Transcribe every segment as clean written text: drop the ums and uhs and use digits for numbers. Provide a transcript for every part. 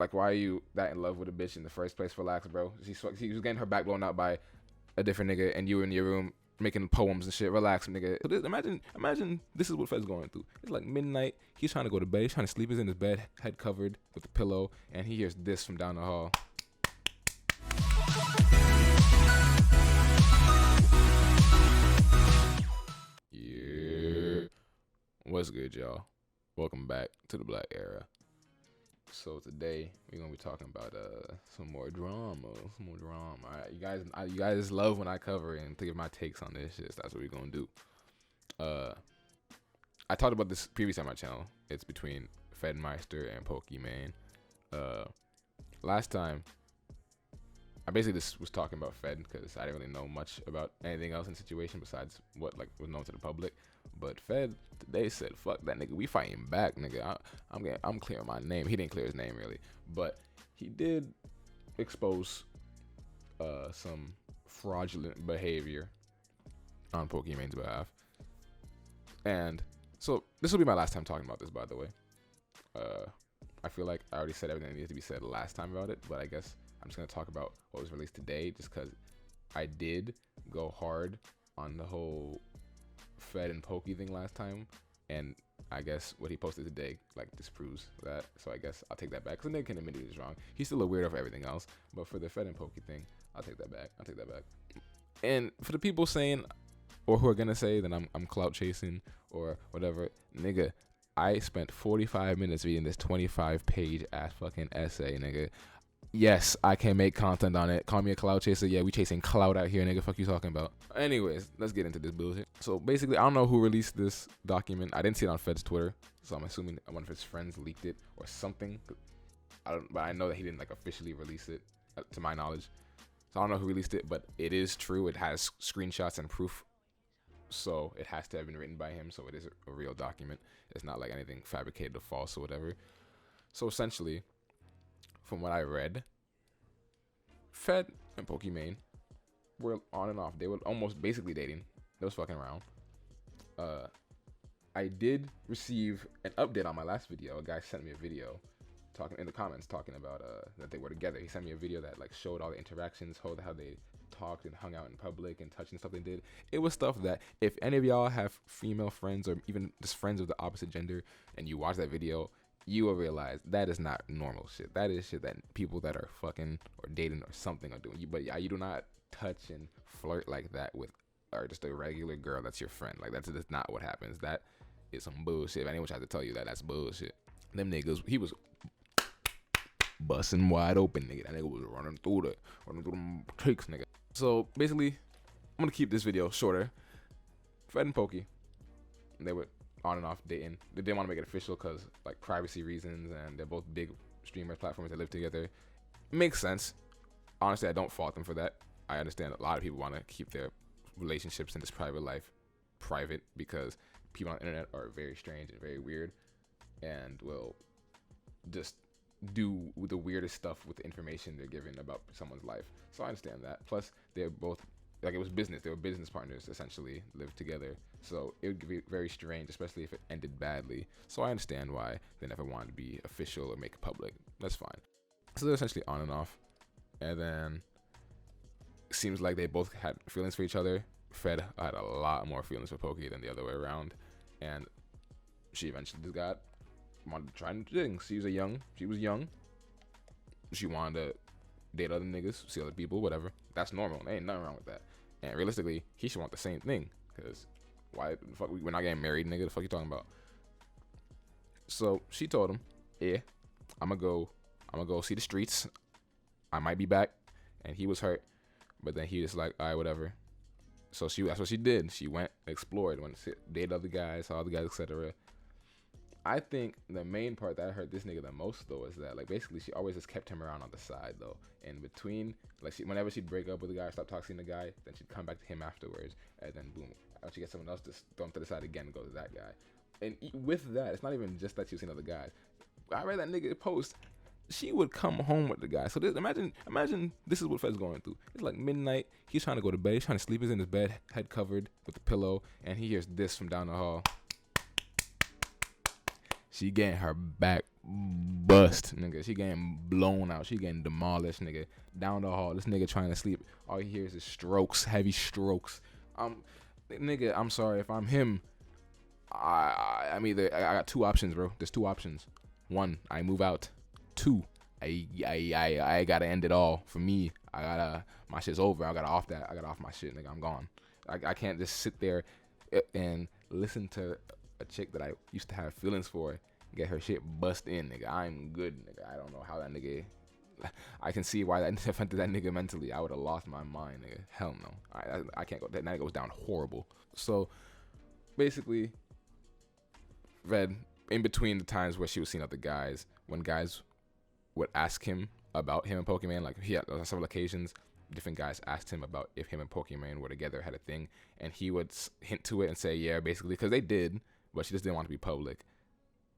Like, why are you that in love with a bitch in the first place? Relax, bro. She was getting her back blown out by a different nigga, and you were in your room making poems and shit. Relax, nigga. So imagine this is what Fed's going through. It's like midnight. He's trying to go to bed. He's trying to sleep. He's in his bed, head covered with a pillow, and he hears this from down the hall. Yeah. What's good, y'all? Welcome back to the BlackEra. So today we're gonna be talking about some more drama. Alright, you guys love when I cover it and to give my takes on this shit. So that's what we're gonna do. I talked about this previously on my channel. It's between Fedmyster and Pokimane. Last time I basically just was talking about Fed because I didn't really know much about anything else in the situation besides what was known to the public. But Fed today said, "Fuck that nigga, we fighting back, nigga. I'm clearing my name." He didn't clear his name really, but he did expose some fraudulent behavior on Pokimane's behalf. And so this will be my last time talking about this, by the way. I feel like I already said everything that needed to be said last time about it, but I guess I'm just gonna talk about what was released today, just because I did go hard on the whole Fed and Poki thing last time, and I guess what he posted today like disproves that. So I guess I'll take that back, because the nigga can admit he was wrong. He's still a weirdo for everything else, but for the Fed and Poki thing, I'll take that back. And for the people saying, or who are gonna say that I'm clout chasing or whatever, nigga, I spent 45 minutes reading this 25-page ass fucking essay, nigga. Yes, I can make content on it. Call me a cloud chaser. Yeah, we chasing cloud out here, nigga. Fuck you talking about. Anyways, let's get into this bullshit. So basically, I don't know who released this document. I didn't see it on Fed's Twitter, so I'm assuming one of his friends leaked it or something. But I know that he didn't like officially release it, to my knowledge. So I don't know who released it, but it is true. It has screenshots and proof. So it has to have been written by him. So it is a real document. It's not like anything fabricated or false or whatever. So essentially, from what I read, Fed and Pokimane were on and off. They were almost basically dating. They was fucking around. I did receive an update on my last video. A guy sent me a video talking in the comments talking about that they were together. He sent me a video that like showed all the interactions, how they talked and hung out in public and touched and stuff they did. It was stuff that if any of y'all have female friends or even just friends of the opposite gender and you watch that video, you will realize that is not normal shit. That is shit that people that are fucking or dating or something are doing. But yeah, you do not touch and flirt like that with or just a regular girl that's your friend. Like that's just not what happens. That is some bullshit. If anyone tries to tell you that, that's bullshit. Them niggas, he was busting wide open, nigga. That nigga was running through them tricks, nigga. So basically, I'm gonna keep this video shorter. Fed and Poki, they were on and off dating. They didn't want to make it official because like privacy reasons, and they're both big streamers, platforms that live together. Makes sense. Honestly, I don't fault them for that. I understand a lot of people want to keep their relationships and this private life private because people on the internet are very strange and very weird and will just do the weirdest stuff with the information they're given about someone's life. So I understand that. Plus, they're both like it was business. They were business partners essentially, lived together. So it would be very strange, especially if it ended badly. So I understand why they never wanted to be official or make it public. That's fine. So they're essentially on and off. And then it seems like they both had feelings for each other. Fed had a lot more feelings for Poki than the other way around. And she eventually just wanted to try new things. She was young. She wanted to date other niggas, see other people, whatever. That's normal. There ain't nothing wrong with that. And realistically, he should want the same thing. Because why the fuck we're not getting married, nigga? The fuck you talking about? So she told him, yeah, I'm gonna go see the streets. I might be back. And he was hurt. But then he was like, all right, whatever. So that's what she did. She went, explored, went to date other guys, saw other guys, etc. I think the main part that hurt this nigga the most though is that like basically she always just kept him around on the side though. In between, like whenever she'd break up with a guy, stop talking to the guy, then she'd come back to him afterwards, and then boom, after she gets someone else, just throw him to the side again and go to that guy. And with that, it's not even just that she was seeing other guys. I read that nigga post. She would come home with the guy. So imagine this is what Fed's going through. It's like midnight. He's trying to go to bed. He's trying to sleep. He's in his bed, head covered with a pillow, and he hears this from down the hall. She getting her back bust, nigga. She getting blown out. She getting demolished, nigga. Down the hall. This nigga trying to sleep. All he hears is strokes, heavy strokes. Nigga, I'm sorry if I'm him. I'm either I got two options, bro. There's two options. One, I move out. Two, I gotta end it all. For me, my shit's over. I gotta off my shit, nigga. I'm gone. I can't just sit there and listen to a chick that I used to have feelings for get her shit bust in, nigga. I'm good, nigga. I don't know how that nigga. I can see why that affected that nigga mentally. I would have lost my mind, nigga. Hell no. I can't go. That night goes down horrible. So basically, Red, in between the times where she was seeing other guys, when guys would ask him about him and Pokimane, like he had on several occasions, different guys asked him about if him and Pokimane were together, had a thing, and he would hint to it and say, yeah, basically, because they did, but she just didn't want to be public.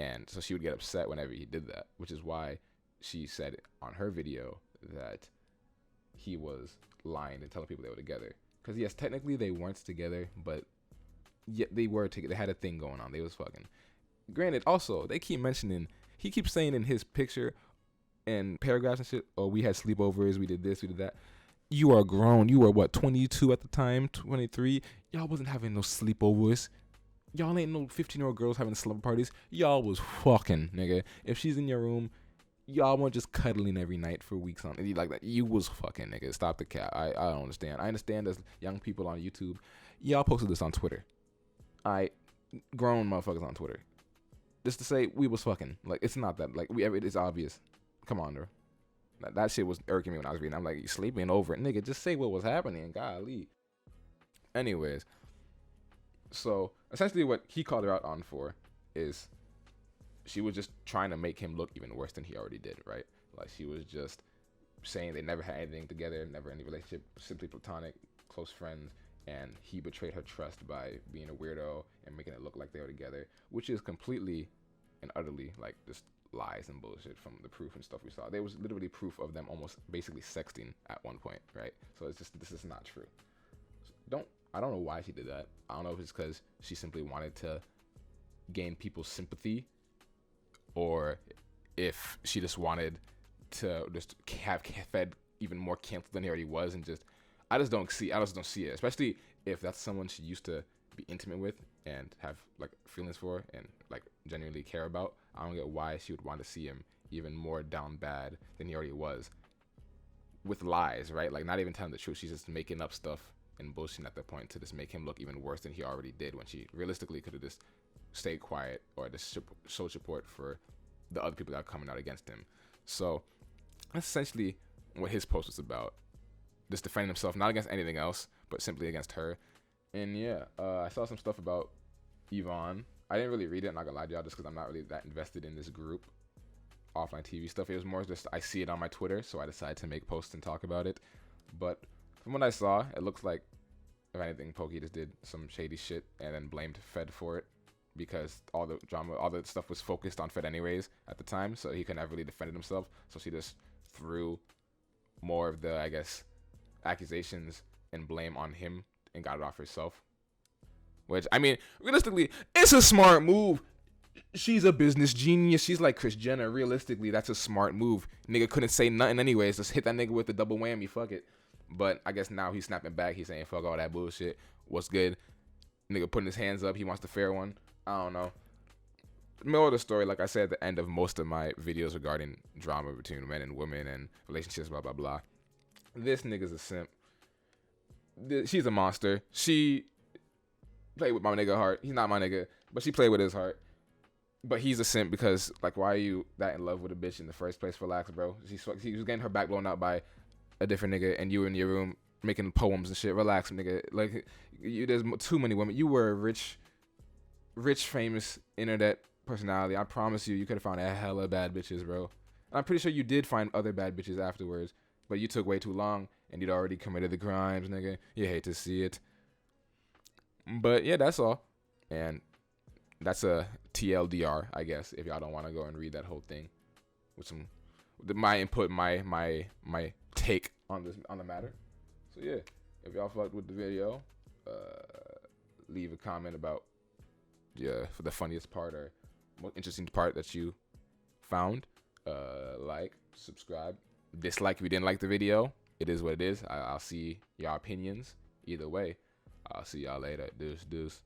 And so she would get upset whenever he did that, which is why she said on her video that he was lying and telling people they were together. Because yes, technically they weren't together, but yet they were together. They had a thing going on. They was fucking. Granted, also, they keep mentioning, he keeps saying in his picture and paragraphs and shit, oh, we had sleepovers, we did this, we did that. You are grown. You were, what, 22 at the time, 23? Y'all wasn't having no sleepovers. Y'all ain't no 15-year-old girls having slumber parties. Y'all was fucking, nigga. If she's in your room, y'all weren't just cuddling every night for weeks on like that. You was fucking, nigga. Stop the cap. I don't understand. I understand as young people on YouTube. Y'all posted this on Twitter. Grown motherfuckers on Twitter. Just to say we was fucking. Like, it's not that. Like, it's obvious. Come on, bro. That shit was irking me when I was reading. I'm like, you sleeping over it, nigga. Just say what was happening. Golly. Anyways, so essentially what he called her out on for is she was just trying to make him look even worse than he already did, right? Like, she was just saying they never had anything together, never any relationship, simply platonic, close friends, and he betrayed her trust by being a weirdo and making it look like they were together, which is completely and utterly, like, just lies and bullshit from the proof and stuff we saw. There was literally proof of them almost basically sexting at one point, right? So it's just, this is not true. I don't know why she did that. I don't know if it's because she simply wanted to gain people's sympathy, or if she just wanted to just have Fed even more canceled than he already was, and just I just don't see it, especially if that's someone she used to be intimate with and have like feelings for and like genuinely care about. I don't get why she would want to see him even more down bad than he already was with lies, right? Like, not even telling the truth. She's just making up stuff and bullshit at that point to just make him look even worse than he already did, when she realistically could have just stayed quiet or just showed support for the other people that are coming out against him. So that's essentially what his post was about. Just defending himself, not against anything else, but simply against her. And yeah, I saw some stuff about Yvonne. I didn't really read it, I'm not gonna lie to y'all, just because I'm not really that invested in this group, offline TV stuff. It was more just I see it on my Twitter, so I decided to make posts and talk about it. But from what I saw, it looks like, if anything, Poki just did some shady shit and then blamed Fed for it, because all the drama, all the stuff was focused on Fed anyways at the time, so he couldn't have really defended himself. So she just threw more of the, I guess, accusations and blame on him and got it off herself. Which, I mean, realistically, it's a smart move. She's a business genius. She's like Kris Jenner. Realistically, that's a smart move. Nigga couldn't say nothing anyways. Just hit that nigga with the double whammy. Fuck it. But I guess now he's snapping back. He's saying, fuck all that bullshit. What's good? Nigga putting his hands up. He wants the fair one. I don't know. The moral of the story, like I said at the end of most of my videos regarding drama between men and women and relationships, blah, blah, blah. This nigga's a simp. She's a monster. She played with my nigga heart. He's not my nigga, but she played with his heart. But he's a simp because, like, why are you that in love with a bitch in the first place? Relax, bro. She was getting her back blown out by a different nigga, and you were in your room making poems and shit. Relax, nigga. Like, there's too many women. You were a rich, famous internet personality. I promise you could have found a hella bad bitches, bro. And I'm pretty sure you did find other bad bitches afterwards, but you took way too long, and you'd already committed the crimes, nigga. You hate to see it. But yeah, that's all. And that's a TLDR, I guess, if y'all don't want to go and read that whole thing with my input, my take on the matter. So yeah, if y'all fucked with the video, leave a comment about for the funniest part or most interesting part that you found. Like, subscribe, dislike if you didn't like the video. It is what it is. I'll see your opinions either way. I'll see y'all later. Deuce.